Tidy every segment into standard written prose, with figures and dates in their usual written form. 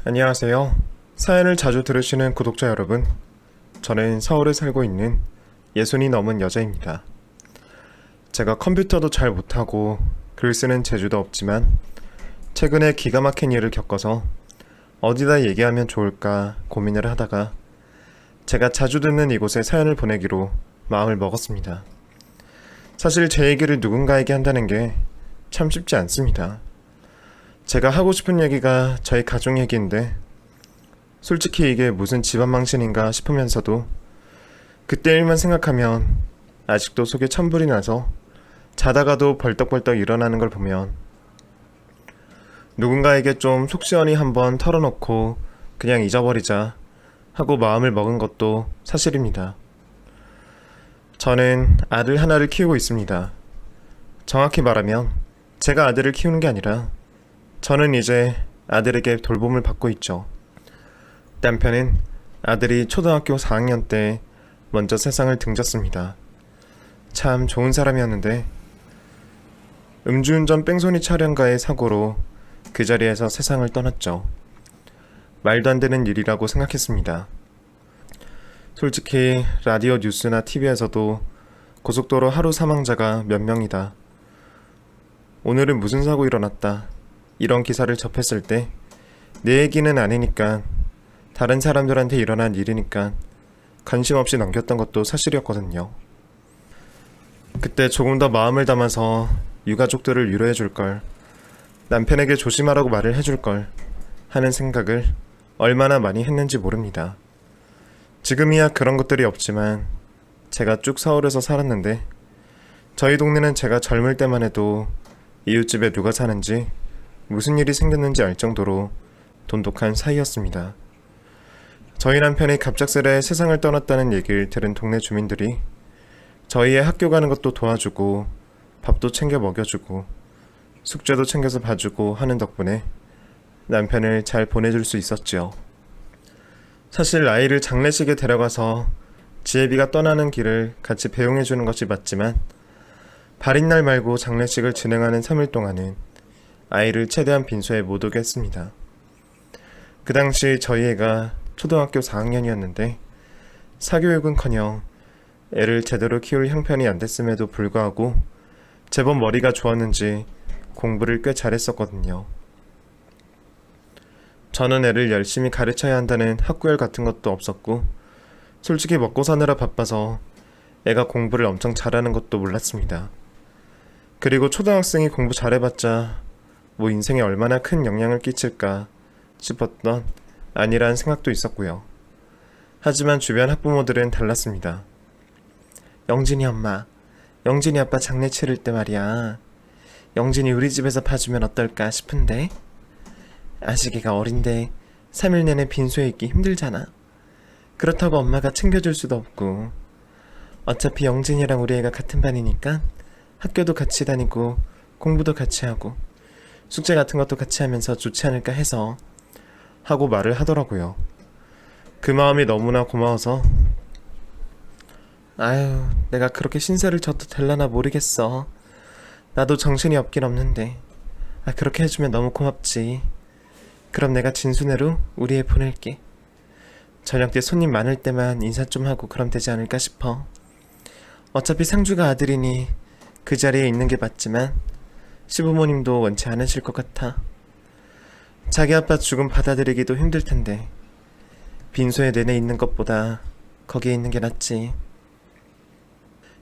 안녕하세요. 사연을 자주 들으시는 구독자 여러분, 저는 서울에 살고 있는 60이 넘은 여자입니다. 제가 컴퓨터도 잘 못하고 글 쓰는 재주도 없지만 최근에 기가 막힌 일을 겪어서 어디다 얘기하면 좋을까 고민을 하다가 제가 자주 듣는 이곳에 사연을 보내기로 마음을 먹었습니다. 사실 제 얘기를 누군가에게 한다는 게 참 쉽지 않습니다. 제가 하고 싶은 얘기가 저희 가족 얘기인데 솔직히 이게 무슨 집안 망신인가 싶으면서도 그때 일만 생각하면 아직도 속에 천불이 나서 자다가도 벌떡벌떡 일어나는 걸 보면 누군가에게 좀 속 시원히 한번 털어놓고 그냥 잊어버리자 하고 마음을 먹은 것도 사실입니다. 저는 아들 하나를 키우고 있습니다. 정확히 말하면 제가 아들을 키우는 게 아니라 저는 이제 아들에게 돌봄을 받고 있죠. 남편은 아들이 초등학교 4학년 때 먼저 세상을 등졌습니다. 참 좋은 사람이었는데 음주운전 뺑소니 차량과의 사고로 그 자리에서 세상을 떠났죠. 말도 안 되는 일이라고 생각했습니다. 솔직히 라디오 뉴스나 TV에서도 고속도로 하루 사망자가 몇 명이다, 오늘은 무슨 사고 일어났다, 이런 기사를 접했을 때 내 얘기는 아니니까 다른 사람들한테 일어난 일이니까 관심 없이 넘겼던 것도 사실이었거든요. 그때 조금 더 마음을 담아서 유가족들을 위로해줄걸, 남편에게 조심하라고 말을 해줄걸 하는 생각을 얼마나 많이 했는지 모릅니다. 지금이야 그런 것들이 없지만 제가 쭉 서울에서 살았는데 저희 동네는 제가 젊을 때만 해도 이웃집에 누가 사는지 무슨 일이 생겼는지 알 정도로 돈독한 사이였습니다. 저희 남편이 갑작스레 세상을 떠났다는 얘기를 들은 동네 주민들이 저희의 학교 가는 것도 도와주고 밥도 챙겨 먹여주고 숙제도 챙겨서 봐주고 하는 덕분에 남편을 잘 보내줄 수 있었지요. 사실 아이를 장례식에 데려가서 지혜비가 떠나는 길을 같이 배웅해주는 것이 맞지만 발인 날 말고 장례식을 진행하는 3일 동안은 아이를 최대한 빈소에 못 오게 했습니다. 그 당시 저희 애가 초등학교 4학년이었는데 사교육은커녕 애를 제대로 키울 형편이 안 됐음에도 불구하고 제법 머리가 좋았는지 공부를 꽤 잘했었거든요. 저는 애를 열심히 가르쳐야 한다는 학구열 같은 것도 없었고 솔직히 먹고 사느라 바빠서 애가 공부를 엄청 잘하는 것도 몰랐습니다. 그리고 초등학생이 공부 잘해봤자 뭐 인생에 얼마나 큰 영향을 끼칠까 싶었던 아니란 생각도 있었고요. 하지만 주변 학부모들은 달랐습니다. 영진이 엄마, 영진이 아빠 장례 치를 때 말이야, 영진이 우리 집에서 봐주면 어떨까 싶은데 아직 애가 어린데 3일 내내 빈소에 있기 힘들잖아. 그렇다고 엄마가 챙겨줄 수도 없고 어차피 영진이랑 우리 애가 같은 반이니까 학교도 같이 다니고 공부도 같이 하고 숙제 같은 것도 같이 하면서 좋지 않을까 해서 하고 말을 하더라고요. 그 마음이 너무나 고마워서 아유, 내가 그렇게 신세를 져도 될라나 모르겠어. 나도 정신이 없긴 없는데 그렇게 해주면 너무 고맙지. 그럼 내가 진순애로 우리 애 보낼게. 저녁 때 손님 많을 때만 인사 좀 하고 그럼 되지 않을까 싶어. 어차피 상주가 아들이니 그 자리에 있는 게 맞지만 시부모님도 원치 않으실 것 같아. 자기 아빠 죽음 받아들이기도 힘들 텐데 빈소에 내내 있는 것보다 거기에 있는 게 낫지.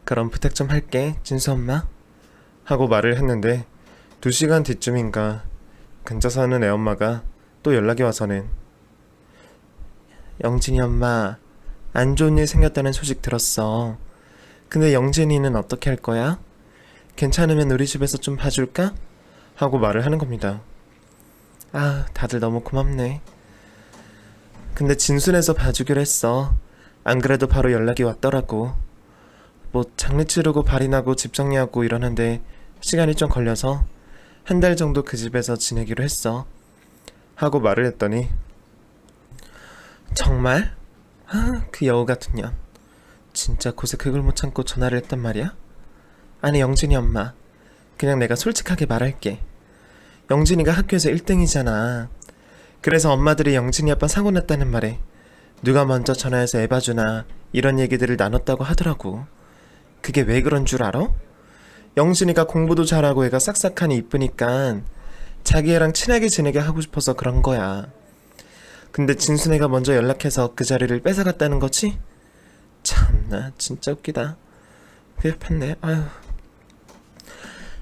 그럼 부탁 좀 할게, 진수 엄마. 하고 말을 했는데 2시간 뒤쯤인가 근처 사는 애엄마가 또 연락이 와서는 영진이 엄마, 안 좋은 일 생겼다는 소식 들었어. 근데 영진이는 어떻게 할 거야? 괜찮으면 우리 집에서 좀 봐줄까? 하고 말을 하는 겁니다. 다들 너무 고맙네. 근데 진순에서 봐주기로 했어. 안 그래도 바로 연락이 왔더라고. 뭐 장례 치르고 발인하고 집 정리하고 이러는데 시간이 좀 걸려서 한 달 정도 그 집에서 지내기로 했어. 하고 말을 했더니 정말? 그 여우 같은 년. 진짜 고세 그걸 못 참고 전화를 했단 말이야? 아니 영진이 엄마, 그냥 내가 솔직하게 말할게. 영진이가 학교에서 1등이잖아. 그래서 엄마들이 영진이 아빠 사고 났다는 말에 누가 먼저 전화해서 애 봐주나 이런 얘기들을 나눴다고 하더라고. 그게 왜 그런 줄 알아? 영진이가 공부도 잘하고 애가 싹싹하니 이쁘니까 자기 애랑 친하게 지내게 하고 싶어서 그런 거야. 근데 진순애가 먼저 연락해서 그 자리를 뺏어갔다는 거지? 참나 진짜 웃기다. 그게 팠네. 아휴.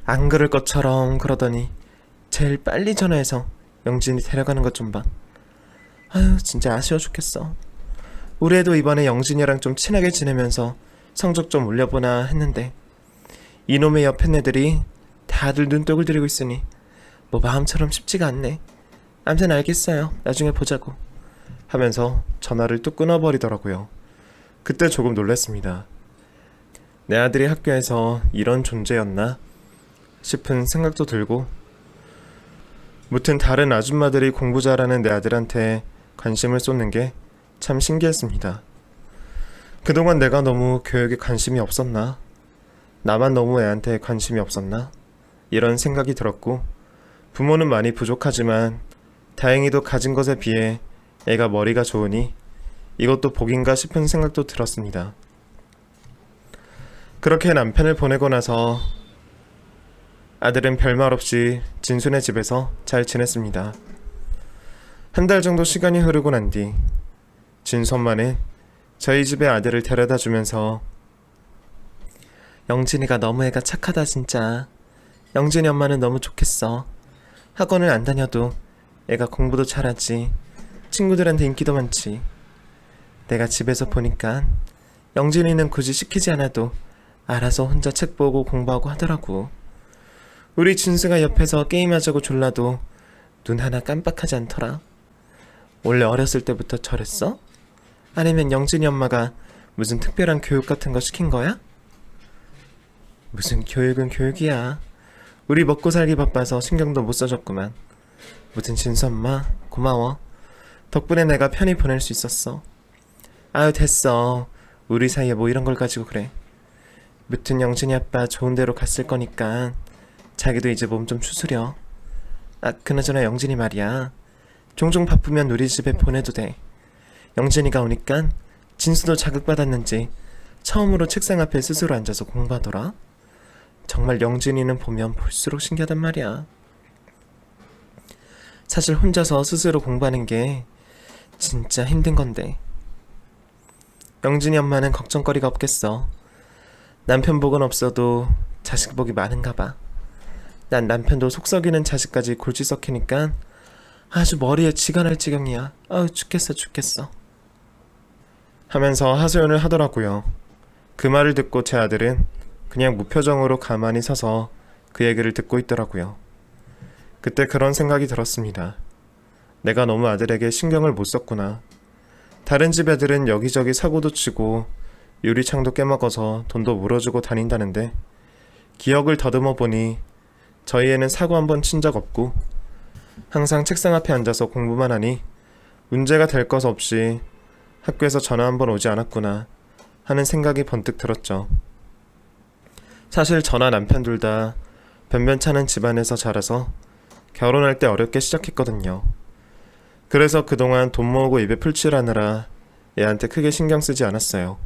안 그럴 것처럼 그러더니 제일 빨리 전화해서 영진이 데려가는 것 좀 봐. 아휴 진짜 아쉬워 죽겠어. 우리 애도 이번에 영진이랑 좀 친하게 지내면서 성적 좀 올려보나 했는데 이놈의 옆에 애들이 다들 눈독을 들이고 있으니 뭐 마음처럼 쉽지가 않네. 암튼 알겠어요. 나중에 보자고 하면서 전화를 뚝 끊어버리더라고요. 그때 조금 놀랐습니다. 내 아들이 학교에서 이런 존재였나 싶은 생각도 들고, 무튼 다른 아줌마들이 공부 잘하는 내 아들한테 관심을 쏟는 게 참 신기했습니다. 그동안 내가 너무 교육에 관심이 없었나? 나만 너무 애한테 관심이 없었나? 이런 생각이 들었고, 부모는 많이 부족하지만 다행히도 가진 것에 비해 애가 머리가 좋으니 이것도 복인가 싶은 생각도 들었습니다. 그렇게 남편을 보내고 나서 아들은 별말 없이 진순의 집에서 잘 지냈습니다. 한 달 정도 시간이 흐르고 난 뒤 진수 엄마는 저희 집에 아들을 데려다 주면서 영진이가 너무 애가 착하다 진짜. 영진이 엄마는 너무 좋겠어. 학원을 안 다녀도 애가 공부도 잘하지. 친구들한테 인기도 많지. 내가 집에서 보니까 영진이는 굳이 시키지 않아도 알아서 혼자 책 보고 공부하고 하더라고. 우리 진수가 옆에서 게임하자고 졸라도 눈 하나 깜빡하지 않더라. 원래 어렸을 때부터 저랬어? 아니면 영진이 엄마가 무슨 특별한 교육 같은 거 시킨 거야? 무슨 교육은 교육이야. 우리 먹고 살기 바빠서 신경도 못 써줬구만. 무튼 진수 엄마 고마워. 덕분에 내가 편히 보낼 수 있었어. 아유 됐어. 우리 사이에 뭐 이런 걸 가지고 그래. 무튼 영진이 아빠 좋은 데로 갔을 거니까 자기도 이제 몸 좀 추스려. 아 그나저나 영진이 말이야. 종종 바쁘면 우리 집에 보내도 돼. 영진이가 오니까 진수도 자극받았는지 처음으로 책상 앞에 스스로 앉아서 공부하더라. 정말 영진이는 보면 볼수록 신기하단 말이야. 사실 혼자서 스스로 공부하는 게 진짜 힘든 건데. 영진이 엄마는 걱정거리가 없겠어. 남편 복은 없어도 자식 복이 많은가 봐. 난 남편도 속 썩이는 자식까지 골치 썩히니까 아주 머리에 쥐가 날 지경이야. 아우 죽겠어. 하면서 하소연을 하더라고요. 그 말을 듣고 제 아들은 그냥 무표정으로 가만히 서서 그 얘기를 듣고 있더라고요. 그때 그런 생각이 들었습니다. 내가 너무 아들에게 신경을 못 썼구나. 다른 집 애들은 여기저기 사고도 치고 유리창도 깨먹어서 돈도 물어주고 다닌다는데 기억을 더듬어 보니 저희 애는 사고 한 번 친 적 없고 항상 책상 앞에 앉아서 공부만 하니 문제가 될 것 없이 학교에서 전화 한 번 오지 않았구나 하는 생각이 번뜩 들었죠. 사실 저나 남편 둘 다 변변찮은 집안에서 자라서 결혼할 때 어렵게 시작했거든요. 그래서 그동안 돈 모으고 입에 풀칠하느라 애한테 크게 신경 쓰지 않았어요.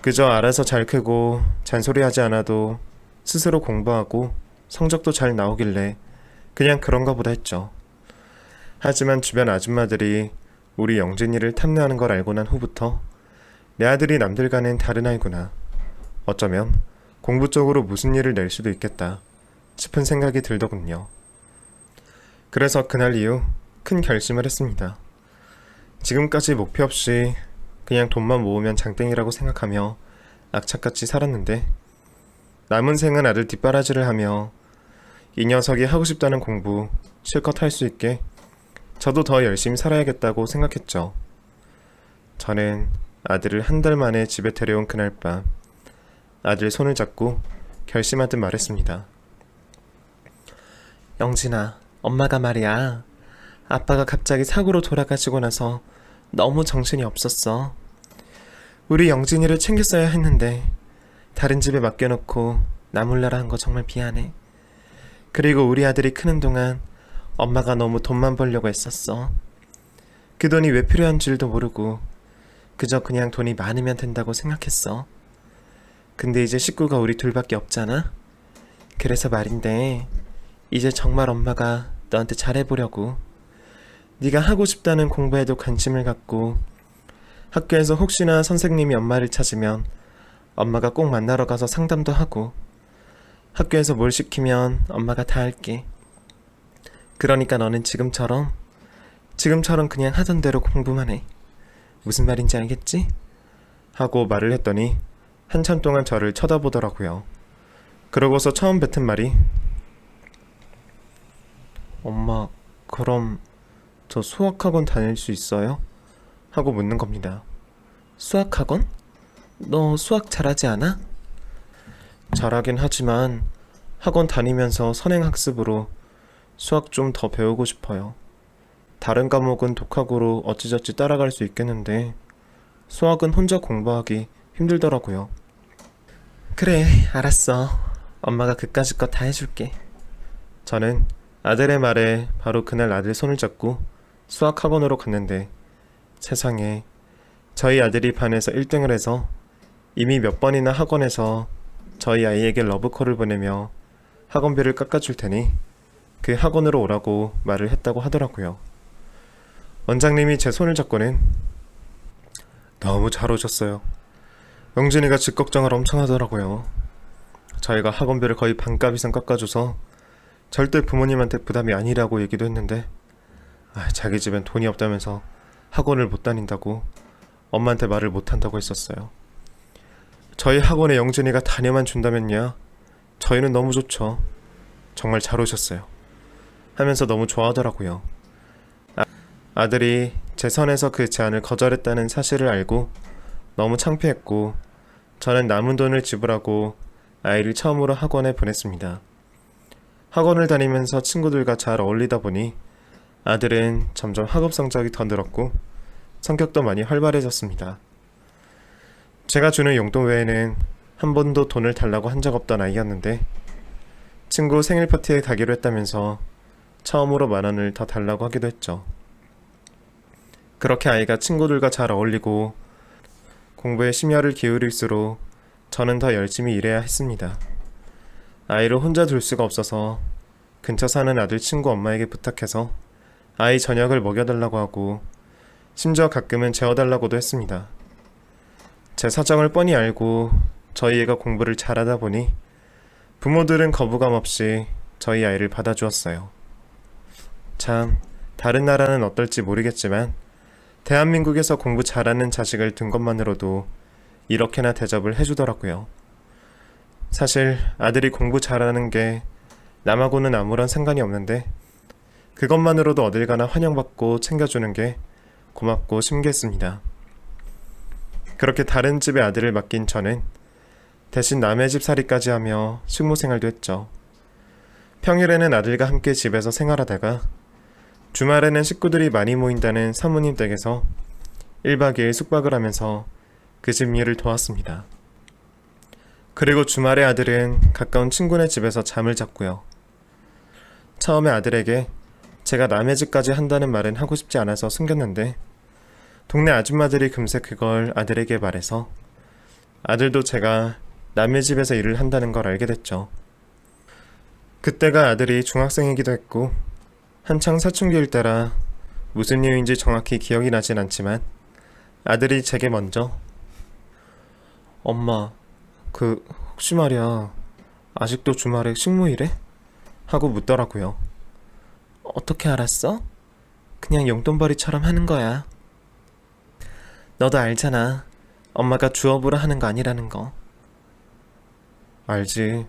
그저 알아서 잘 크고 잔소리하지 않아도 스스로 공부하고 성적도 잘 나오길래 그냥 그런가 보다 했죠. 하지만 주변 아줌마들이 우리 영진이를 탐내하는 걸 알고 난 후부터 내 아들이 남들과는 다른 아이구나. 어쩌면 공부 쪽으로 무슨 일을 낼 수도 있겠다 싶은 생각이 들더군요. 그래서 그날 이후 큰 결심을 했습니다. 지금까지 목표 없이 그냥 돈만 모으면 장땡이라고 생각하며 악착같이 살았는데 남은 생은 아들 뒷바라지를 하며 이 녀석이 하고 싶다는 공부 실컷 할 수 있게 저도 더 열심히 살아야겠다고 생각했죠. 저는 아들을 한 달 만에 집에 데려온 그날 밤 아들 손을 잡고 결심하듯 말했습니다. 영진아, 엄마가 말이야. 아빠가 갑자기 사고로 돌아가시고 나서 너무 정신이 없었어. 우리 영진이를 챙겼어야 했는데 다른 집에 맡겨놓고 나 몰라라 한 거 정말 미안해. 그리고 우리 아들이 크는 동안 엄마가 너무 돈만 벌려고 했었어. 그 돈이 왜 필요한 줄도 모르고 그저 그냥 돈이 많으면 된다고 생각했어. 근데 이제 식구가 우리 둘밖에 없잖아. 그래서 말인데 이제 정말 엄마가 너한테 잘해보려고. 네가 하고 싶다는 공부에도 관심을 갖고 학교에서 혹시나 선생님이 엄마를 찾으면 엄마가 꼭 만나러 가서 상담도 하고 학교에서 뭘 시키면 엄마가 다 할게. 그러니까 너는 지금처럼 그냥 하던 대로 공부만 해. 무슨 말인지 알겠지? 하고 말을 했더니 한참 동안 저를 쳐다보더라고요. 그러고서 처음 뱉은 말이 엄마, 그럼 저 수학학원 다닐 수 있어요? 하고 묻는 겁니다. 수학학원? 너 수학 잘하지 않아? 잘하긴 하지만 학원 다니면서 선행학습으로 수학 좀 더 배우고 싶어요. 다른 과목은 독학으로 어찌저찌 따라갈 수 있겠는데 수학은 혼자 공부하기 힘들더라고요. 그래, 알았어. 엄마가 그까짓 거 다 해줄게. 저는 아들의 말에 바로 그날 아들 손을 잡고 수학학원으로 갔는데 세상에, 저희 아들이 반에서 1등을 해서 이미 몇 번이나 학원에서 저희 아이에게 러브콜을 보내며 학원비를 깎아줄 테니 그 학원으로 오라고 말을 했다고 하더라고요. 원장님이 제 손을 잡고는 너무 잘 오셨어요. 영진이가 집 걱정을 엄청 하더라고요. 저희가 학원비를 거의 반값 이상 깎아줘서 절대 부모님한테 부담이 아니라고 얘기도 했는데 자기 집엔 돈이 없다면서 학원을 못 다닌다고 엄마한테 말을 못 한다고 했었어요. 저희 학원에 영진이가 다녀만 준다면요, 저희는 너무 좋죠. 정말 잘 오셨어요. 하면서 너무 좋아하더라고요. 아들이 제 선에서 그 제안을 거절했다는 사실을 알고 너무 창피했고 저는 남은 돈을 지불하고 아이를 처음으로 학원에 보냈습니다. 학원을 다니면서 친구들과 잘 어울리다 보니 아들은 점점 학업 성적이 더 늘었고 성격도 많이 활발해졌습니다. 제가 주는 용돈 외에는 한 번도 돈을 달라고 한 적 없던 아이였는데 친구 생일 파티에 가기로 했다면서 처음으로 10,000원을 더 달라고 하기도 했죠. 그렇게 아이가 친구들과 잘 어울리고 공부에 심혈을 기울일수록 저는 더 열심히 일해야 했습니다. 아이를 혼자 둘 수가 없어서 근처 사는 아들 친구 엄마에게 부탁해서 아이 저녁을 먹여달라고 하고 심지어 가끔은 재워달라고도 했습니다. 제 사정을 뻔히 알고 저희 애가 공부를 잘하다 보니 부모들은 거부감 없이 저희 아이를 받아주었어요. 참, 다른 나라는 어떨지 모르겠지만 대한민국에서 공부 잘하는 자식을 둔 것만으로도 이렇게나 대접을 해주더라고요. 사실 아들이 공부 잘하는 게 남하고는 아무런 상관이 없는데 그것만으로도 어딜 가나 환영받고 챙겨주는 게 고맙고 신기했습니다. 그렇게 다른 집에 아들을 맡긴 저는 대신 남의 집 살이까지 하며 식모생활도 했죠. 평일에는 아들과 함께 집에서 생활하다가 주말에는 식구들이 많이 모인다는 사모님 댁에서 1박 2일 숙박을 하면서 그 집 일을 도왔습니다. 그리고 주말에 아들은 가까운 친구네 집에서 잠을 잤고요. 처음에 아들에게 제가 남의 집까지 한다는 말은 하고 싶지 않아서 숨겼는데 동네 아줌마들이 금세 그걸 아들에게 말해서 아들도 제가 남의 집에서 일을 한다는 걸 알게 됐죠. 그때가 아들이 중학생이기도 했고 한창 사춘기일 때라 무슨 이유인지 정확히 기억이 나진 않지만 아들이 제게 먼저 엄마, 혹시 말이야, 아직도 주말에 식모일해? 하고 묻더라고요. 어떻게 알았어? 그냥 용돈벌이처럼 하는 거야. 너도 알잖아. 엄마가 주업으로 하는 거 아니라는 거. 알지.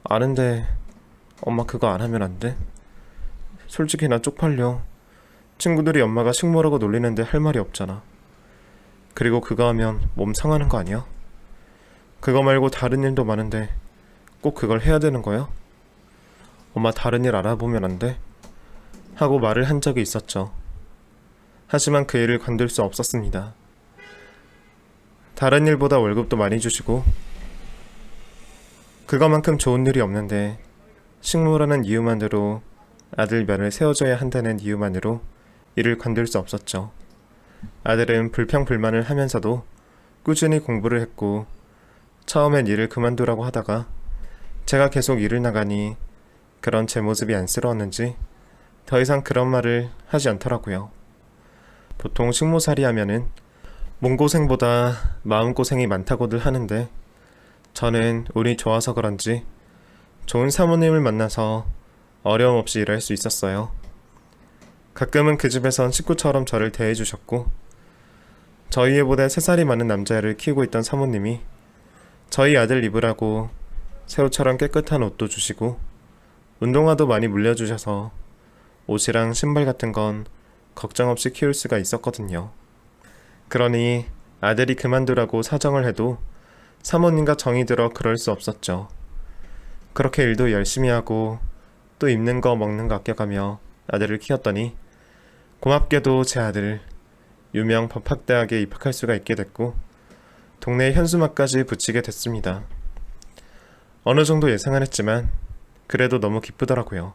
아는데 엄마 그거 안 하면 안 돼? 솔직히 나 쪽팔려. 친구들이 엄마가 식모라고 놀리는데 할 말이 없잖아. 그리고 그거 하면 몸 상하는 거 아니야? 그거 말고 다른 일도 많은데 꼭 그걸 해야 되는 거야? 엄마 다른 일 알아보면 안 돼? 하고 말을 한 적이 있었죠. 하지만 그 일을 건들 수 없었습니다. 다른 일보다 월급도 많이 주시고 그거만큼 좋은 일이 없는데 식모라는 이유만으로 아들 면을 세워줘야 한다는 이유만으로 이를 관둘 수 없었죠. 아들은 불평불만을 하면서도 꾸준히 공부를 했고 처음엔 일을 그만두라고 하다가 제가 계속 일을 나가니 그런 제 모습이 안쓰러웠는지 더 이상 그런 말을 하지 않더라고요. 보통 식모살이 하면은 몸고생보다 마음고생이 많다고들 하는데 저는 운이 좋아서 그런지 좋은 사모님을 만나서 어려움 없이 일할 수 있었어요. 가끔은 그 집에선 식구처럼 저를 대해주셨고 저희 애보다 3살이 많은 남자애를 키우고 있던 사모님이 저희 아들 입으라고 새우처럼 깨끗한 옷도 주시고 운동화도 많이 물려주셔서 옷이랑 신발 같은 건 걱정 없이 키울 수가 있었거든요. 그러니 아들이 그만두라고 사정을 해도 사모님과 정이 들어 그럴 수 없었죠. 그렇게 일도 열심히 하고 또 입는 거 먹는 거 아껴가며 아들을 키웠더니 고맙게도 제 아들 유명 법학대학에 입학할 수가 있게 됐고 동네 현수막까지 붙이게 됐습니다. 어느 정도 예상은 했지만 그래도 너무 기쁘더라고요.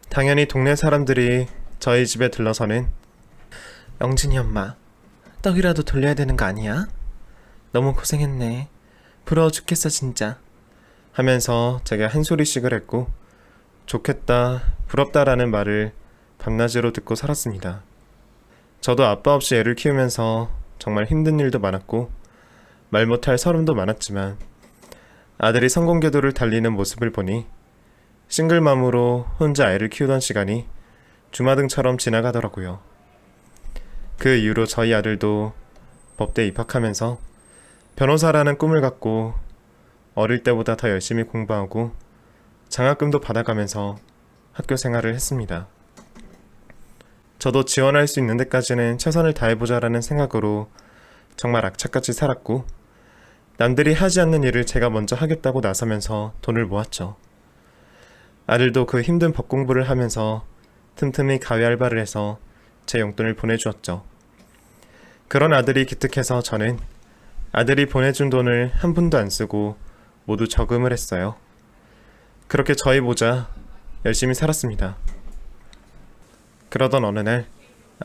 당연히 동네 사람들이 저희 집에 들러서는 영진이 엄마 떡이라도 돌려야 되는 거 아니야? 너무 고생했네. 부러워 죽겠어 진짜. 하면서 제가 한 소리씩을 했고 좋겠다, 부럽다라는 말을 밤낮으로 듣고 살았습니다. 저도 아빠 없이 애를 키우면서 정말 힘든 일도 많았고 말 못할 서름도 많았지만 아들이 성공궤도를 달리는 모습을 보니 싱글맘으로 혼자 애를 키우던 시간이 주마등처럼 지나가더라고요. 그 이후로 저희 아들도 법대에 입학하면서 변호사라는 꿈을 갖고 어릴 때보다 더 열심히 공부하고 장학금도 받아가면서 학교 생활을 했습니다. 저도 지원할 수 있는 데까지는 최선을 다해보자라는 생각으로 정말 악착같이 살았고 남들이 하지 않는 일을 제가 먼저 하겠다고 나서면서 돈을 모았죠. 아들도 그 힘든 법 공부를 하면서 틈틈이 가위 알바를 해서 제 용돈을 보내주었죠. 그런 아들이 기특해서 저는 아들이 보내준 돈을 한 푼도 안 쓰고 모두 저금을 했어요. 그렇게 저희 보자 열심히 살았습니다. 그러던 어느 날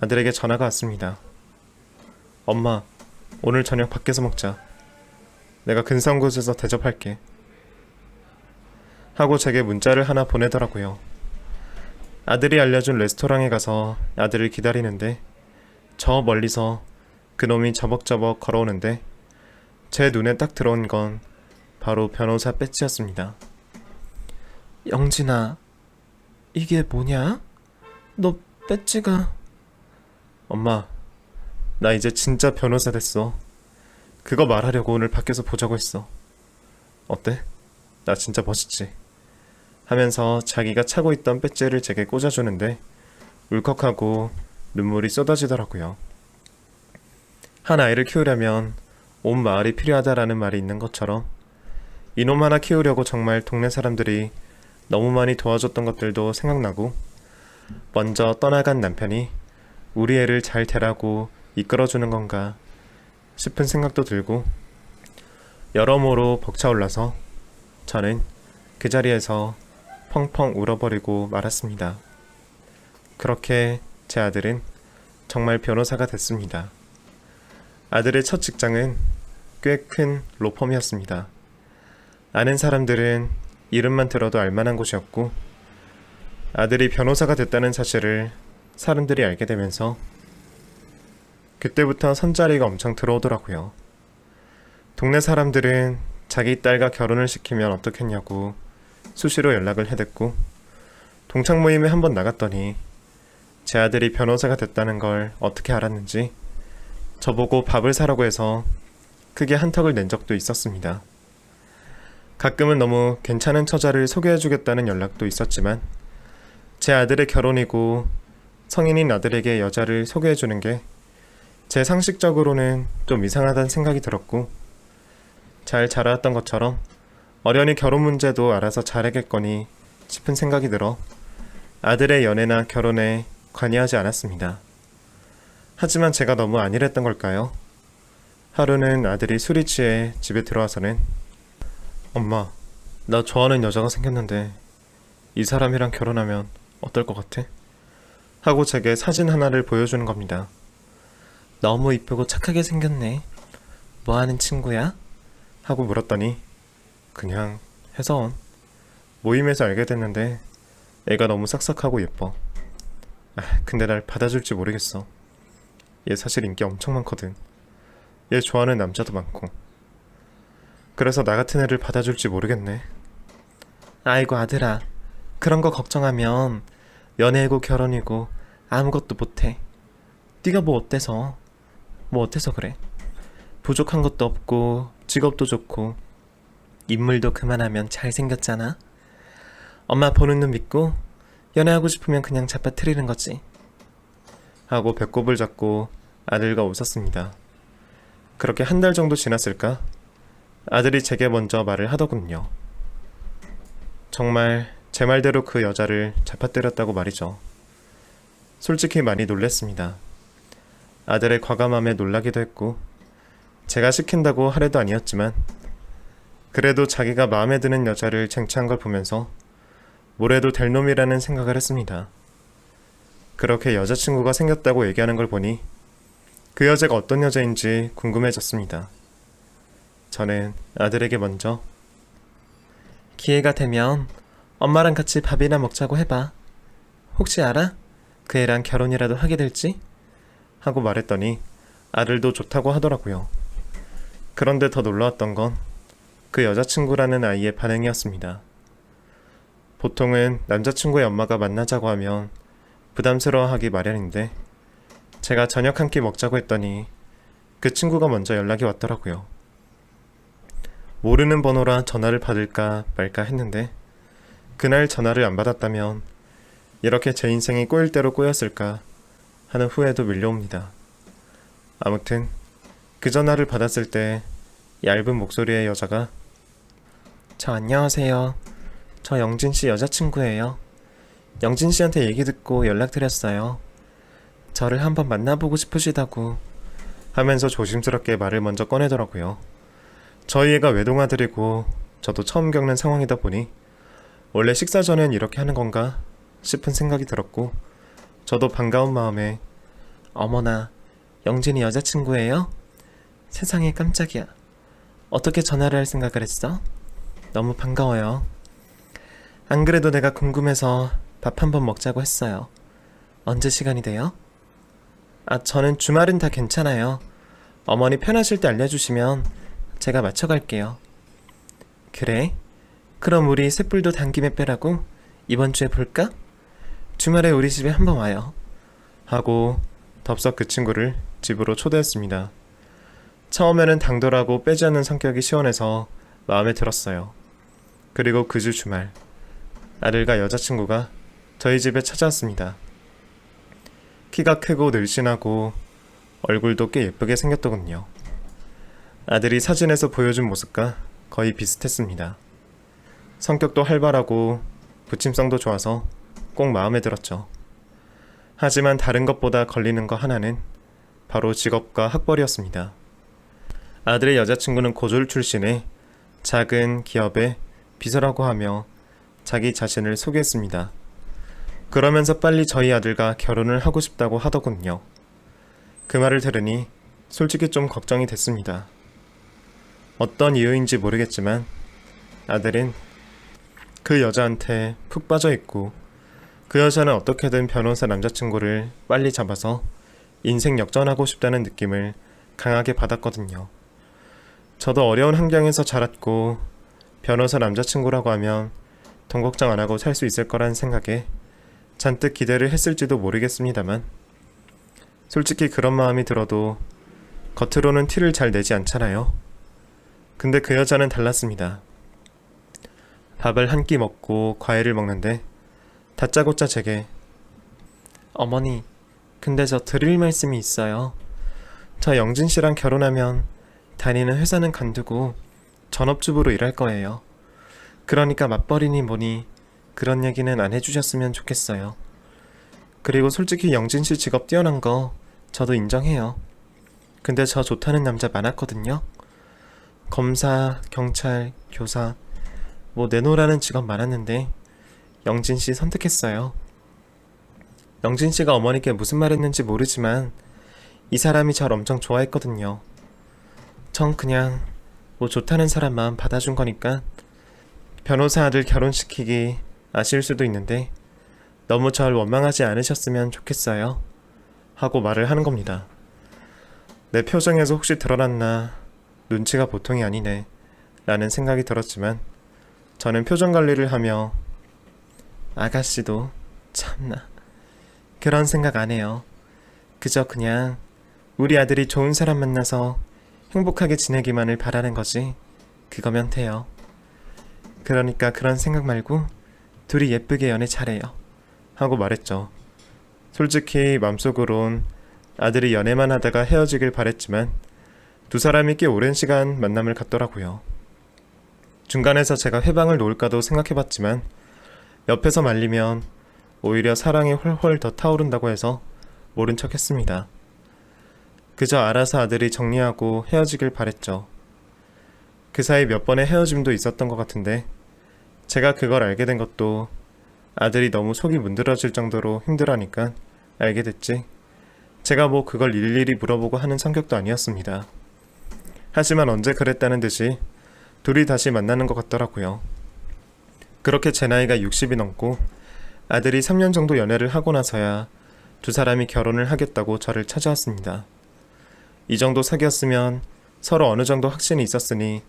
아들에게 전화가 왔습니다. 엄마, 오늘 저녁 밖에서 먹자. 내가 근사한 곳에서 대접할게. 하고 제게 문자를 하나 보내더라고요. 아들이 알려준 레스토랑에 가서 아들을 기다리는데 저 멀리서 그놈이 저벅저벅 걸어오는데 제 눈에 딱 들어온 건 바로 변호사 배지였습니다. 영진아, 이게 뭐냐? 너 배지가... 엄마, 나 이제 진짜 변호사 됐어. 그거 말하려고 오늘 밖에서 보자고 했어. 어때? 나 진짜 멋있지? 하면서 자기가 차고 있던 배지를 제게 꽂아주는데 울컥하고 눈물이 쏟아지더라고요. 한 아이를 키우려면 온 마을이 필요하다라는 말이 있는 것처럼 이놈 하나 키우려고 정말 동네 사람들이 너무 많이 도와줬던 것들도 생각나고 먼저 떠나간 남편이 우리 애를 잘 되라고 이끌어주는 건가 싶은 생각도 들고 여러모로 벅차올라서 저는 그 자리에서 펑펑 울어버리고 말았습니다. 그렇게 제 아들은 정말 변호사가 됐습니다. 아들의 첫 직장은 꽤 큰 로펌이었습니다. 아는 사람들은 이름만 들어도 알만한 곳이었고 아들이 변호사가 됐다는 사실을 사람들이 알게 되면서 그때부터 선자리가 엄청 들어오더라고요. 동네 사람들은 자기 딸과 결혼을 시키면 어떻겠냐고 수시로 연락을 해댔고 동창 모임에 한번 나갔더니 제 아들이 변호사가 됐다는 걸 어떻게 알았는지 저보고 밥을 사라고 해서 크게 한턱을 낸 적도 있었습니다. 가끔은 너무 괜찮은 처자를 소개해주겠다는 연락도 있었지만 제 아들의 결혼이고 성인인 아들에게 여자를 소개해주는 게 제 상식적으로는 좀 이상하다는 생각이 들었고 잘 자라왔던 것처럼 어련히 결혼 문제도 알아서 잘하겠거니 싶은 생각이 들어 아들의 연애나 결혼에 관여하지 않았습니다. 하지만 제가 너무 안일했던 걸까요? 하루는 아들이 술이 취해 집에 들어와서는 엄마, 나 좋아하는 여자가 생겼는데 이 사람이랑 결혼하면 어떨 것 같아? 하고 제게 사진 하나를 보여주는 겁니다. 너무 이쁘고 착하게 생겼네. 뭐 하는 친구야? 하고 물었더니 그냥 회사원. 모임에서 알게 됐는데 애가 너무 싹싹하고 예뻐. 근데 날 받아줄지 모르겠어. 얘 사실 인기 엄청 많거든. 얘 좋아하는 남자도 많고. 그래서 나 같은 애를 받아줄지 모르겠네. 아이고 아들아, 그런 거 걱정하면 연애이고 결혼이고 아무것도 못해. 네가 뭐 어때서? 뭐 어때서 그래? 부족한 것도 없고 직업도 좋고 인물도 그만하면 잘생겼잖아. 엄마 보는 눈 믿고 연애하고 싶으면 그냥 잡아뜨리는 거지. 하고 배꼽을 잡고 아들과 웃었습니다. 그렇게 한 달 정도 지났을까? 아들이 제게 먼저 말을 하더군요. 정말 제 말대로 그 여자를 잡아뜨렸다고 말이죠. 솔직히 많이 놀랬습니다. 아들의 과감함에 놀라기도 했고 제가 시킨다고 하려도 아니었지만 그래도 자기가 마음에 드는 여자를 쟁취한 걸 보면서 뭐래도 될 놈이라는 생각을 했습니다. 그렇게 여자친구가 생겼다고 얘기하는 걸 보니 그 여자가 어떤 여자인지 궁금해졌습니다. 저는 아들에게 먼저 기회가 되면 엄마랑 같이 밥이나 먹자고 해봐. 혹시 알아? 그 애랑 결혼이라도 하게 될지? 하고 말했더니 아들도 좋다고 하더라고요. 그런데 더 놀라웠던 건 그 여자친구라는 아이의 반응이었습니다. 보통은 남자친구의 엄마가 만나자고 하면 부담스러워하기 마련인데 제가 저녁 한 끼 먹자고 했더니 그 친구가 먼저 연락이 왔더라고요. 모르는 번호라 전화를 받을까 말까 했는데 그날 전화를 안 받았다면 이렇게 제 인생이 꼬일 대로 꼬였을까 하는 후회도 밀려옵니다. 아무튼 그 전화를 받았을 때 얇은 목소리의 여자가 저 안녕하세요. 저 영진씨 여자친구예요. 영진씨한테 얘기 듣고 연락드렸어요. 저를 한번 만나보고 싶으시다고 하면서 조심스럽게 말을 먼저 꺼내더라고요. 저희 애가 외동아들이고 저도 처음 겪는 상황이다 보니 원래 식사 전엔 이렇게 하는 건가 싶은 생각이 들었고 저도 반가운 마음에 어머나, 영진이 여자친구예요? 세상에 깜짝이야. 어떻게 전화를 할 생각을 했어? 너무 반가워요. 안 그래도 내가 궁금해서 밥 한번 먹자고 했어요. 언제 시간이 돼요? 저는 주말은 다 괜찮아요. 어머니 편하실 때 알려주시면 제가 맞춰갈게요. 그래? 그럼 우리 쇳불도 당김에 빼라고 이번 주에 볼까? 주말에 우리 집에 한번 와요. 하고 덥석 그 친구를 집으로 초대했습니다. 처음에는 당돌하고 빼지 않는 성격이 시원해서 마음에 들었어요. 그리고 그 주 주말 아들과 여자친구가 저희 집에 찾아왔습니다. 키가 크고 늘씬하고 얼굴도 꽤 예쁘게 생겼더군요. 아들이 사진에서 보여준 모습과 거의 비슷했습니다. 성격도 활발하고 부침성도 좋아서 꼭 마음에 들었죠. 하지만 다른 것보다 걸리는 거 하나는 바로 직업과 학벌이었습니다. 아들의 여자친구는 고졸 출신의 작은 기업의 비서라고 하며 자기 자신을 소개했습니다. 그러면서 빨리 저희 아들과 결혼을 하고 싶다고 하더군요. 그 말을 들으니 솔직히 좀 걱정이 됐습니다. 어떤 이유인지 모르겠지만 아들은 그 여자한테 푹 빠져 있고 그 여자는 어떻게든 변호사 남자친구를 빨리 잡아서 인생 역전하고 싶다는 느낌을 강하게 받았거든요. 저도 어려운 환경에서 자랐고 변호사 남자친구라고 하면 돈 걱정 안 하고 살 수 있을 거란 생각에 잔뜩 기대를 했을지도 모르겠습니다만 솔직히 그런 마음이 들어도 겉으로는 티를 잘 내지 않잖아요. 근데 그 여자는 달랐습니다. 밥을 한 끼 먹고 과일을 먹는데 다짜고짜 제게 어머니, 근데 저 드릴 말씀이 있어요. 저 영진 씨랑 결혼하면 다니는 회사는 간두고 전업주부로 일할 거예요. 그러니까 맞벌이니 뭐니 그런 얘기는 안 해주셨으면 좋겠어요. 그리고 솔직히 영진 씨 직업 뛰어난 거 저도 인정해요. 근데 저 좋다는 남자 많았거든요. 검사, 경찰, 교사 뭐 내놓으라는 직업 많았는데 영진 씨 선택했어요. 영진 씨가 어머니께 무슨 말 했는지 모르지만 이 사람이 절 엄청 좋아했거든요. 전 그냥 뭐 좋다는 사람 마음 받아준 거니까 변호사 아들 결혼시키기 아쉬울 수도 있는데 너무 절 원망하지 않으셨으면 좋겠어요. 하고 말을 하는 겁니다. 내 표정에서 혹시 드러났나 눈치가 보통이 아니네 라는 생각이 들었지만 저는 표정 관리를 하며 아가씨도 참나 그런 생각 안 해요. 그저 그냥 우리 아들이 좋은 사람 만나서 행복하게 지내기만을 바라는 거지 그거면 돼요. 그러니까 그런 생각 말고 둘이 예쁘게 연애 잘해요 하고 말했죠. 솔직히 맘속으론 아들이 연애만 하다가 헤어지길 바랬지만 두 사람이 꽤 오랜 시간 만남을 갖더라고요. 중간에서 제가 회방을 놓을까도 생각해봤지만 옆에서 말리면 오히려 사랑이 훨훨 더 타오른다고 해서 모른 척 했습니다. 그저 알아서 아들이 정리하고 헤어지길 바랬죠. 그 사이 몇 번의 헤어짐도 있었던 것 같은데 제가 그걸 알게 된 것도 아들이 너무 속이 문드러질 정도로 힘들어하니까 알게 됐지. 제가 뭐 그걸 일일이 물어보고 하는 성격도 아니었습니다. 하지만 언제 그랬다는 듯이 둘이 다시 만나는 것 같더라고요. 그렇게 제 나이가 60이 넘고 아들이 3년 정도 연애를 하고 나서야 두 사람이 결혼을 하겠다고 저를 찾아왔습니다. 이 정도 사귀었으면 서로 어느 정도 확신이 있었으니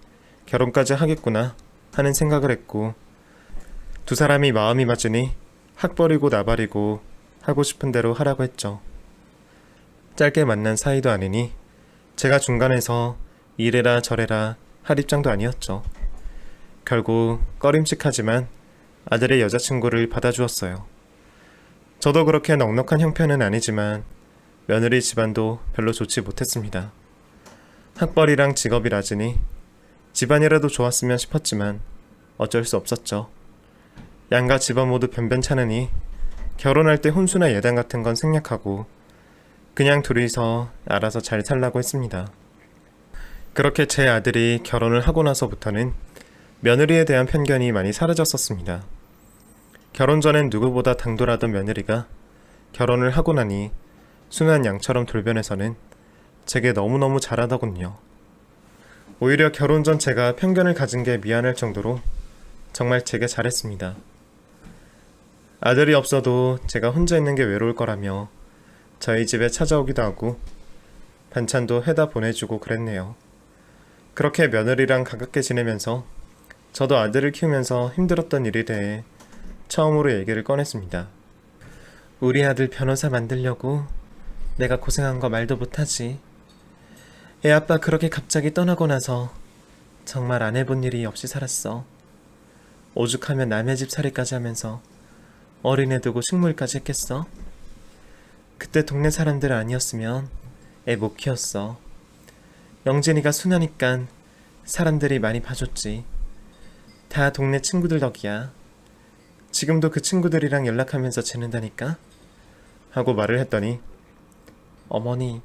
결혼까지 하겠구나 하는 생각을 했고 두 사람이 마음이 맞으니 학 버리고 나발이고 하고 싶은 대로 하라고 했죠. 짧게 만난 사이도 아니니 제가 중간에서 이래라 저래라 할 입장도 아니었죠. 결국 꺼림칙하지만 아들의 여자친구를 받아주었어요. 저도 그렇게 넉넉한 형편은 아니지만 며느리 집안도 별로 좋지 못했습니다. 학벌이랑 직업이 낮으니 집안이라도 좋았으면 싶었지만 어쩔 수 없었죠. 양가 집안 모두 변변찮으니 결혼할 때 혼수나 예단 같은 건 생략하고 그냥 둘이서 알아서 잘 살라고 했습니다. 그렇게 제 아들이 결혼을 하고 나서부터는 며느리에 대한 편견이 많이 사라졌었습니다. 결혼 전엔 누구보다 당돌하던 며느리가 결혼을 하고 나니 순한 양처럼 돌변해서는 제게 너무너무 잘하더군요. 오히려 결혼 전 제가 편견을 가진 게 미안할 정도로 정말 제게 잘했습니다. 아들이 없어도 제가 혼자 있는 게 외로울 거라며 저희 집에 찾아오기도 하고 반찬도 해다 보내주고 그랬네요. 그렇게 며느리랑 가깝게 지내면서 저도 아들을 키우면서 힘들었던 일에 대해 처음으로 얘기를 꺼냈습니다. 우리 아들 변호사 만들려고 내가 고생한 거 말도 못하지. 애 아빠 그렇게 갑자기 떠나고 나서 정말 안 해본 일이 없이 살았어. 오죽하면 남의 집 살이까지 하면서 어린애 두고 식물까지 했겠어? 그때 동네 사람들 아니었으면 애 못 키웠어. 영진이가 순하니깐 사람들이 많이 봐줬지. 다 동네 친구들 덕이야. 지금도 그 친구들이랑 연락하면서 지낸다니까? 하고 말을 했더니 어머니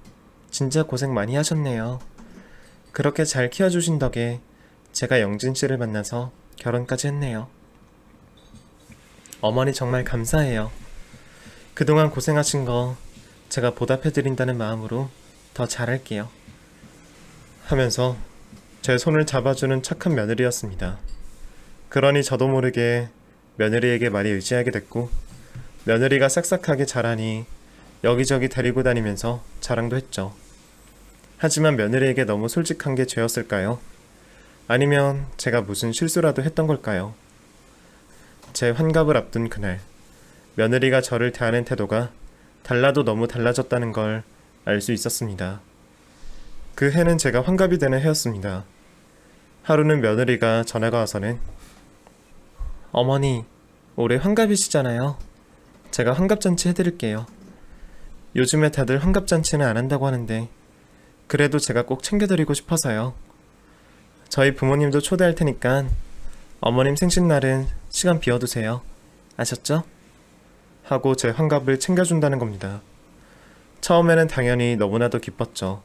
진짜 고생 많이 하셨네요. 그렇게 잘 키워주신 덕에 제가 영진 씨를 만나서 결혼까지 했네요. 어머니 정말 감사해요. 그동안 고생하신 거 제가 보답해드린다는 마음으로 더 잘할게요. 하면서 제 손을 잡아주는 착한 며느리였습니다. 그러니 저도 모르게 며느리에게 많이 의지하게 됐고 며느리가 싹싹하게 자라니 여기저기 데리고 다니면서 자랑도 했죠. 하지만 며느리에게 너무 솔직한 게 죄였을까요? 아니면 제가 무슨 실수라도 했던 걸까요? 제 환갑을 앞둔 그날 며느리가 저를 대하는 태도가 달라도 너무 달라졌다는 걸 알 수 있었습니다. 그 해는 제가 환갑이 되는 해였습니다. 하루는 며느리가 전화가 와서는 어머니 올해 환갑이시잖아요. 제가 환갑잔치 해드릴게요. 요즘에 다들 환갑잔치는 안 한다고 하는데 그래도 제가 꼭 챙겨드리고 싶어서요. 저희 부모님도 초대할 테니까 어머님 생신날은 시간 비워두세요. 아셨죠? 하고 제 환갑을 챙겨준다는 겁니다. 처음에는 당연히 너무나도 기뻤죠.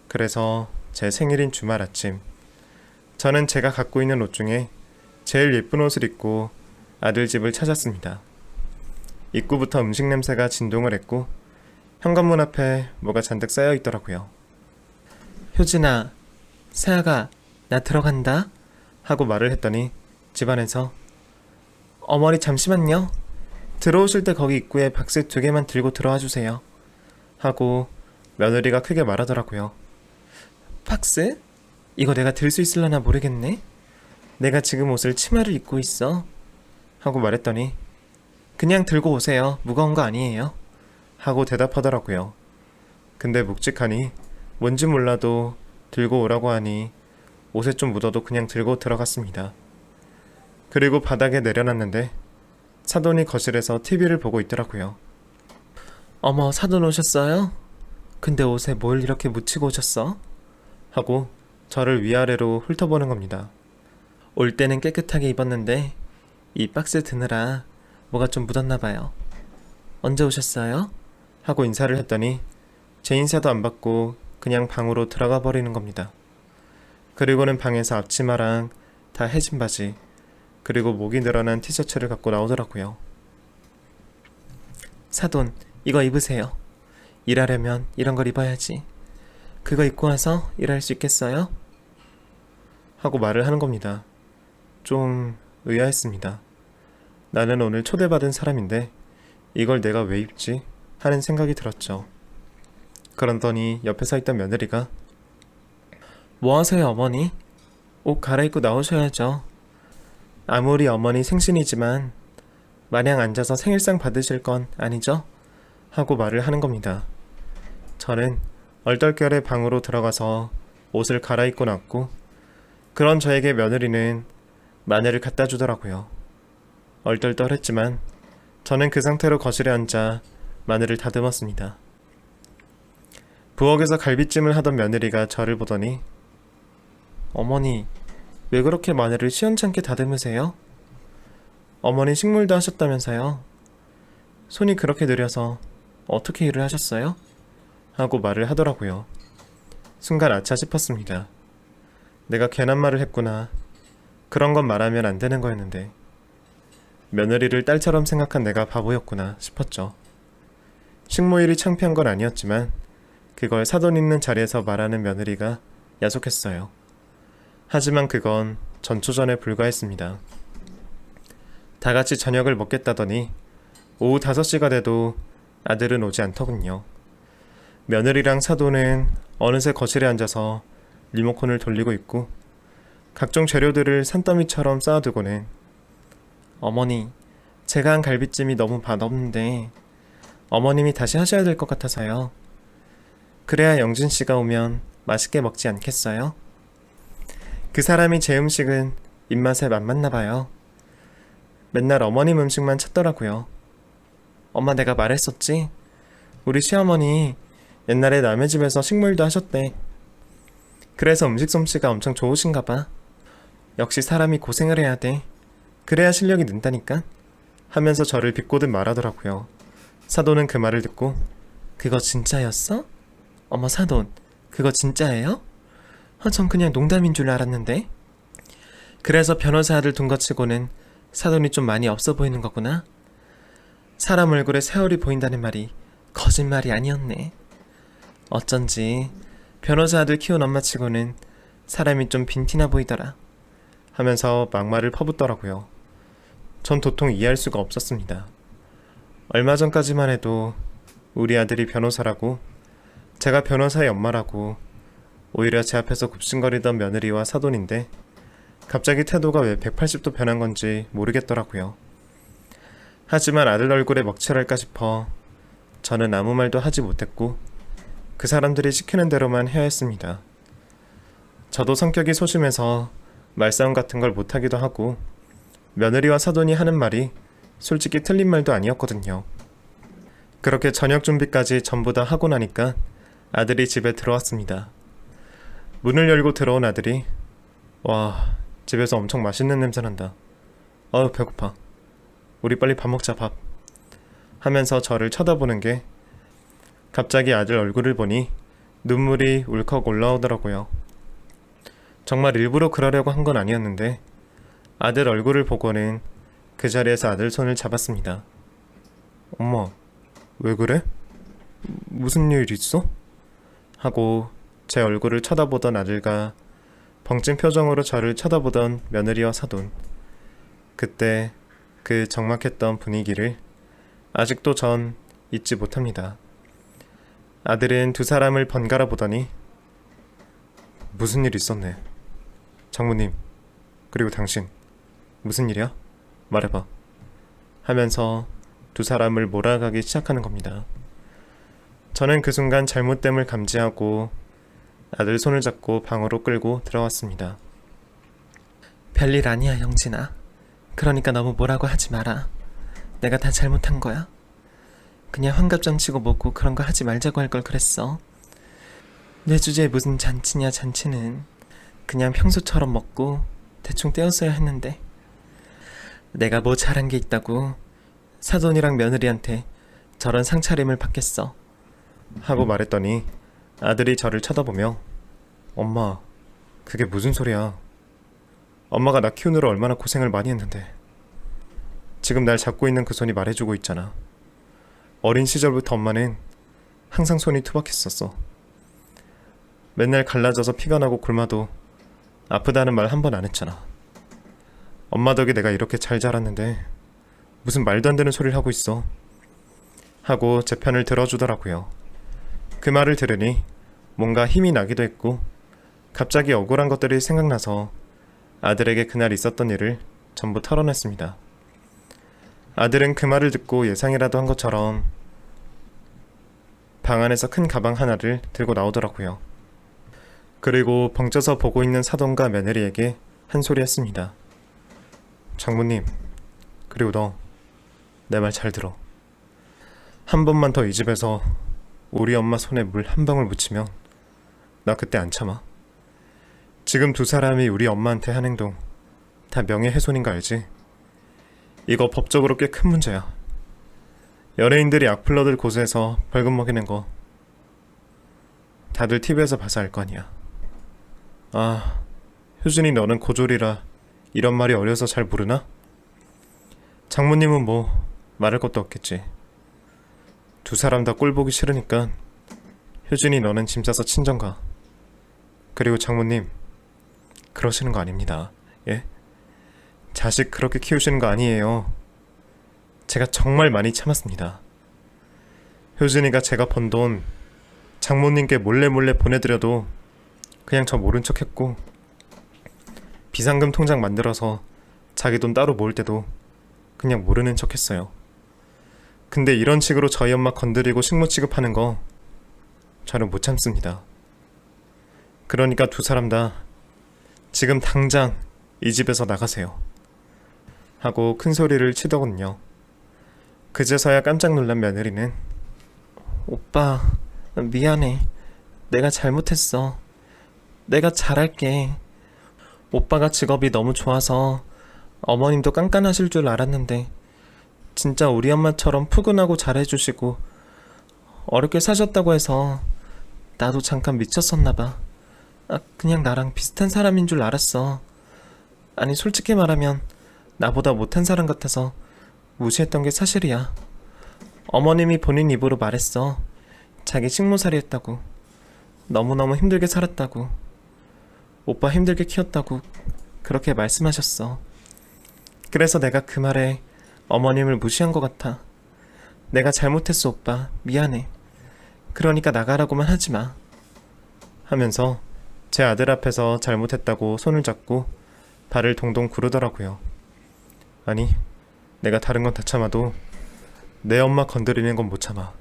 그래서 제 생일인 주말 아침 저는 제가 갖고 있는 옷 중에 제일 예쁜 옷을 입고 아들 집을 찾았습니다. 입구부터 음식 냄새가 진동을 했고 현관문 앞에 뭐가 잔뜩 쌓여 있더라고요. 효진아, 세아가 나 들어간다 하고 말을 했더니 집안에서 어머니 잠시만요. 들어오실 때 거기 입구에 박스 2개만 들고 들어와 주세요. 하고 며느리가 크게 말하더라고요. 박스? 이거 내가 들 수 있을려나 모르겠네. 내가 지금 옷을 치마를 입고 있어. 하고 말했더니 그냥 들고 오세요. 무거운 거 아니에요. 하고 대답하더라고요. 근데 묵직하니 뭔지 몰라도 들고 오라고 하니 옷에 좀 묻어도 그냥 들고 들어갔습니다. 그리고 바닥에 내려놨는데 사돈이 거실에서 TV를 보고 있더라고요. 어머, 사돈 오셨어요? 근데 옷에 뭘 이렇게 묻히고 오셨어? 하고 저를 위아래로 훑어보는 겁니다. 올 때는 깨끗하게 입었는데 이 박스 드느라 뭐가 좀 묻었나 봐요. 언제 오셨어요? 하고 인사를 했더니 제 인사도 안 받고 그냥 방으로 들어가 버리는 겁니다. 그리고는 방에서 앞치마랑 다 해진 바지 그리고 목이 늘어난 티셔츠를 갖고 나오더라고요. 사돈, 이거 입으세요. 일하려면 이런 걸 입어야지. 그거 입고 와서 일할 수 있겠어요? 하고 말을 하는 겁니다. 좀 의아했습니다. 나는 오늘 초대받은 사람인데 이걸 내가 왜 입지? 하는 생각이 들었죠. 그러더니 옆에 서 있던 며느리가 뭐 하세요, 어머니? 옷 갈아입고 나오셔야죠. 아무리 어머니 생신이지만 마냥 앉아서 생일상 받으실 건 아니죠? 하고 말을 하는 겁니다. 저는 얼떨결에 방으로 들어가서 옷을 갈아입고 나왔고 그런 저에게 며느리는 마늘을 갖다 주더라고요. 얼떨떨했지만 저는 그 상태로 거실에 앉아 마늘을 다듬었습니다. 부엌에서 갈비찜을 하던 며느리가 저를 보더니 어머니, 왜 그렇게 마늘을 시원찮게 다듬으세요? 어머니 식물도 하셨다면서요? 손이 그렇게 느려서 어떻게 일을 하셨어요? 하고 말을 하더라고요. 순간 아차 싶었습니다. 내가 괜한 말을 했구나. 그런 건 말하면 안 되는 거였는데 며느리를 딸처럼 생각한 내가 바보였구나 싶었죠. 식모일이 창피한 건 아니었지만 그걸 사돈 있는 자리에서 말하는 며느리가 야속했어요. 하지만 그건 전초전에 불과했습니다. 다 같이 저녁을 먹겠다더니 오후 5시가 돼도 아들은 오지 않더군요. 며느리랑 사돈은 어느새 거실에 앉아서 리모컨을 돌리고 있고 각종 재료들을 산더미처럼 쌓아두고는 어머니, 제가 한 갈비찜이 너무 맛없는데 어머님이 다시 하셔야 될 것 같아서요. 그래야 영진 씨가 오면 맛있게 먹지 않겠어요? 그 사람이 제 음식은 입맛에 안 맞나 봐요. 맨날 어머님 음식만 찾더라고요. 엄마, 내가 말했었지? 우리 시어머니 옛날에 남의 집에서 식물도 하셨대. 그래서 음식 솜씨가 엄청 좋으신가 봐. 역시 사람이 고생을 해야 돼. 그래야 실력이 는다니까? 하면서 저를 비꼬듯 말하더라고요. 사돈은 그 말을 듣고 그거 진짜였어? 어머, 사돈, 그거 진짜예요? 전 그냥 농담인 줄 알았는데. 그래서 변호사 아들 둔 것 치고는 사돈이 좀 많이 없어 보이는 거구나. 사람 얼굴에 세월이 보인다는 말이 거짓말이 아니었네. 어쩐지 변호사 아들 키운 엄마 치고는 사람이 좀 빈티나 보이더라. 하면서 막말을 퍼붓더라고요. 전 도통 이해할 수가 없었습니다. 얼마 전까지만 해도 우리 아들이 변호사라고 제가 변호사의 엄마라고 오히려 제 앞에서 굽신거리던 며느리와 사돈인데 갑자기 태도가 왜 180도 변한 건지 모르겠더라고요. 하지만 아들 얼굴에 먹칠할까 싶어 저는 아무 말도 하지 못했고 그 사람들이 시키는 대로만 해야 했습니다. 저도 성격이 소심해서 말싸움 같은 걸 못하기도 하고 며느리와 사돈이 하는 말이 솔직히 틀린 말도 아니었거든요. 그렇게 저녁 준비까지 전부 다 하고 나니까 아들이 집에 들어왔습니다. 문을 열고 들어온 아들이 와, 집에서 엄청 맛있는 냄새 난다. 아우, 배고파. 우리 빨리 밥 먹자, 밥. 하면서 저를 쳐다보는 게 갑자기 아들 얼굴을 보니 눈물이 울컥 올라오더라고요. 정말 일부러 그러려고 한 건 아니었는데 아들 얼굴을 보고는 그 자리에서 아들 손을 잡았습니다. 엄마, 왜 그래? 무슨 일 있어? 하고 제 얼굴을 쳐다보던 아들과 벙찐 표정으로 저를 쳐다보던 며느리와 사돈. 그때 그 적막했던 분위기를 아직도 전 잊지 못합니다. 아들은 두 사람을 번갈아 보더니 무슨 일 있었네. 장모님, 그리고 당신, 무슨 일이야? 말해봐. 하면서 두 사람을 몰아가기 시작하는 겁니다. 저는 그 순간 잘못됨을 감지하고 아들 손을 잡고 방으로 끌고 들어왔습니다. 별일 아니야, 영진아. 그러니까 너무 뭐라고 하지 마라. 내가 다 잘못한 거야. 그냥 환갑잔치고 뭐고 그런 거 하지 말자고 할 걸 그랬어. 내 주제에 무슨 잔치냐, 잔치는. 그냥 평소처럼 먹고 대충 때웠어야 했는데. 내가 뭐 잘한 게 있다고 사돈이랑 며느리한테 저런 상차림을 받겠어. 하고 말했더니 아들이 저를 쳐다보며 엄마, 그게 무슨 소리야. 엄마가 나 키우느라 얼마나 고생을 많이 했는데 지금 날 잡고 있는 그 손이 말해주고 있잖아. 어린 시절부터 엄마는 항상 손이 투박했었어. 맨날 갈라져서 피가 나고 굶어도 아프다는 말 한 번 안 했잖아. 엄마 덕에 내가 이렇게 잘 자랐는데 무슨 말도 안 되는 소리를 하고 있어. 하고 제 편을 들어주더라고요. 그 말을 들으니 뭔가 힘이 나기도 했고 갑자기 억울한 것들이 생각나서 아들에게 그날 있었던 일을 전부 털어냈습니다. 아들은 그 말을 듣고 예상이라도 한 것처럼 방 안에서 큰 가방 하나를 들고 나오더라고요. 그리고 벙쪄서 보고 있는 사돈과 며느리에게 한 소리 했습니다. 장모님, 그리고 너, 내 말 잘 들어. 한 번만 더 이 집에서 우리 엄마 손에 물 한 방울 묻히면 나 그때 안 참아. 지금 두 사람이 우리 엄마한테 한 행동 다 명예훼손인 거 알지? 이거 법적으로 꽤 큰 문제야. 연예인들이 악플러들 고소해서 벌금 먹이는 거 다들 TV에서 봐서 알 거 아니야. 아, 효준이 너는 고졸이라 이런 말이 어려서 잘 모르나? 장모님은 뭐 말할 것도 없겠지. 두 사람 다 꼴 보기 싫으니까 효준이 너는 짐 싸서 친정 가. 그리고 장모님, 그러시는 거 아닙니다. 예? 자식 그렇게 키우시는 거 아니에요. 제가 정말 많이 참았습니다. 효준이가 제가 번 돈 장모님께 몰래 보내드려도 그냥 저 모른 척 했고, 비상금 통장 만들어서 자기 돈 따로 모을 때도 그냥 모르는 척 했어요. 근데 이런 식으로 저희 엄마 건드리고 식모 취급하는 거 저는 못 참습니다. 그러니까 두 사람 다 지금 당장 이 집에서 나가세요. 하고 큰 소리를 치더군요. 그제서야 깜짝 놀란 며느리는 오빠, 미안해. 내가 잘못했어. 내가 잘할게. 오빠가 직업이 너무 좋아서 어머님도 깐깐하실 줄 알았는데 진짜 우리 엄마처럼 푸근하고 잘해주시고 어렵게 사셨다고 해서 나도 잠깐 미쳤었나봐. 그냥 나랑 비슷한 사람인 줄 알았어. 아니, 솔직히 말하면 나보다 못한 사람 같아서 무시했던 게 사실이야. 어머님이 본인 입으로 말했어. 자기 식모살이 했다고. 너무너무 힘들게 살았다고. 오빠 힘들게 키웠다고 그렇게 말씀하셨어. 그래서 내가 그 말에 어머님을 무시한 것 같아. 내가 잘못했어, 오빠. 미안해. 그러니까 나가라고만 하지 마. 하면서 제 아들 앞에서 잘못했다고 손을 잡고 발을 동동 구르더라고요. 아니, 내가 다른 건 다 참아도 내 엄마 건드리는 건 못 참아.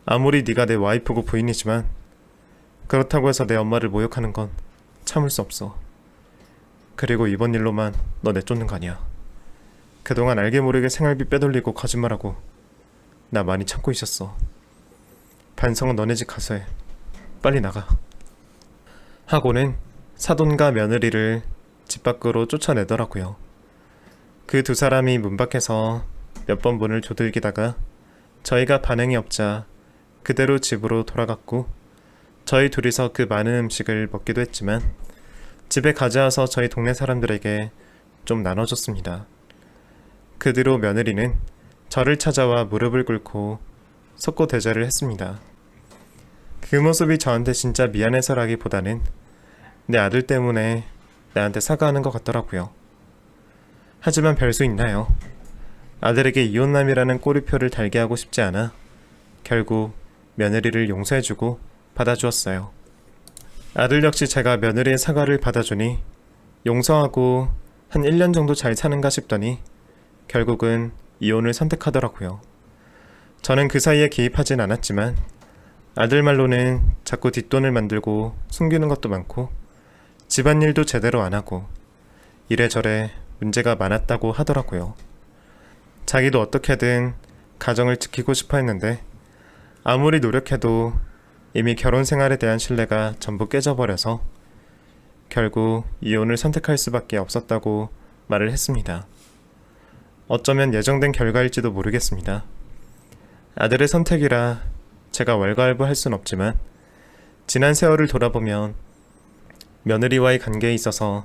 아무리 네가 내 와이프고 부인이지만 그렇다고 해서 내 엄마를 모욕하는 건 참을 수 없어. 그리고 이번 일로만 너 내쫓는 거 아니야. 그동안 알게 모르게 생활비 빼돌리고 거짓말하고 나 많이 참고 있었어. 반성은 너네 집 가서 해. 빨리 나가. 하고는 사돈과 며느리를 집 밖으로 쫓아내더라고요. 그 두 사람이 문 밖에서 몇 번 문을 두들기다가 저희가 반응이 없자 그대로 집으로 돌아갔고, 저희 둘이서 그 많은 음식을 먹기도 했지만 집에 가져와서 저희 동네 사람들에게 좀 나눠줬습니다. 그 뒤로 며느리는 저를 찾아와 무릎을 꿇고 속고대절을 했습니다. 그 모습이 저한테 진짜 미안해서라기보다는 내 아들 때문에 나한테 사과하는 것 같더라고요. 하지만 별 수 있나요? 아들에게 이혼남이라는 꼬리표를 달게 하고 싶지 않아 결국 며느리를 용서해주고 받아주었어요. 아들 역시 제가 며느리의 사과를 받아주니 용서하고 한 1년 정도 잘 사는가 싶더니 결국은 이혼을 선택하더라고요. 저는 그 사이에 개입하진 않았지만 아들 말로는 자꾸 뒷돈을 만들고 숨기는 것도 많고 집안일도 제대로 안 하고 이래저래 문제가 많았다고 하더라고요. 자기도 어떻게든 가정을 지키고 싶어 했는데 아무리 노력해도 이미 결혼 생활에 대한 신뢰가 전부 깨져버려서 결국 이혼을 선택할 수밖에 없었다고 말을 했습니다. 어쩌면 예정된 결과일지도 모르겠습니다. 아들의 선택이라 제가 왈가왈부할 순 없지만 지난 세월을 돌아보면 며느리와의 관계에 있어서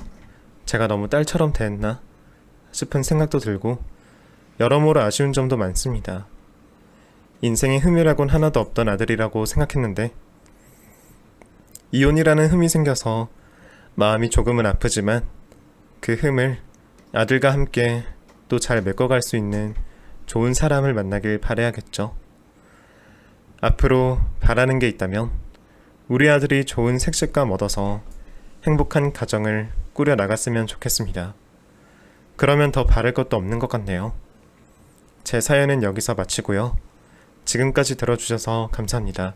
제가 너무 딸처럼 대했나 싶은 생각도 들고 여러모로 아쉬운 점도 많습니다. 인생에 흠이라곤 하나도 없던 아들이라고 생각했는데 이혼이라는 흠이 생겨서 마음이 조금은 아프지만 그 흠을 아들과 함께 또 잘 메꿔갈 수 있는 좋은 사람을 만나길 바라야겠죠. 앞으로 바라는 게 있다면 우리 아들이 좋은 색식감 얻어서 행복한 가정을 꾸려 나갔으면 좋겠습니다. 그러면 더 바랄 것도 없는 것 같네요. 제 사연은 여기서 마치고요. 지금까지 들어주셔서 감사합니다.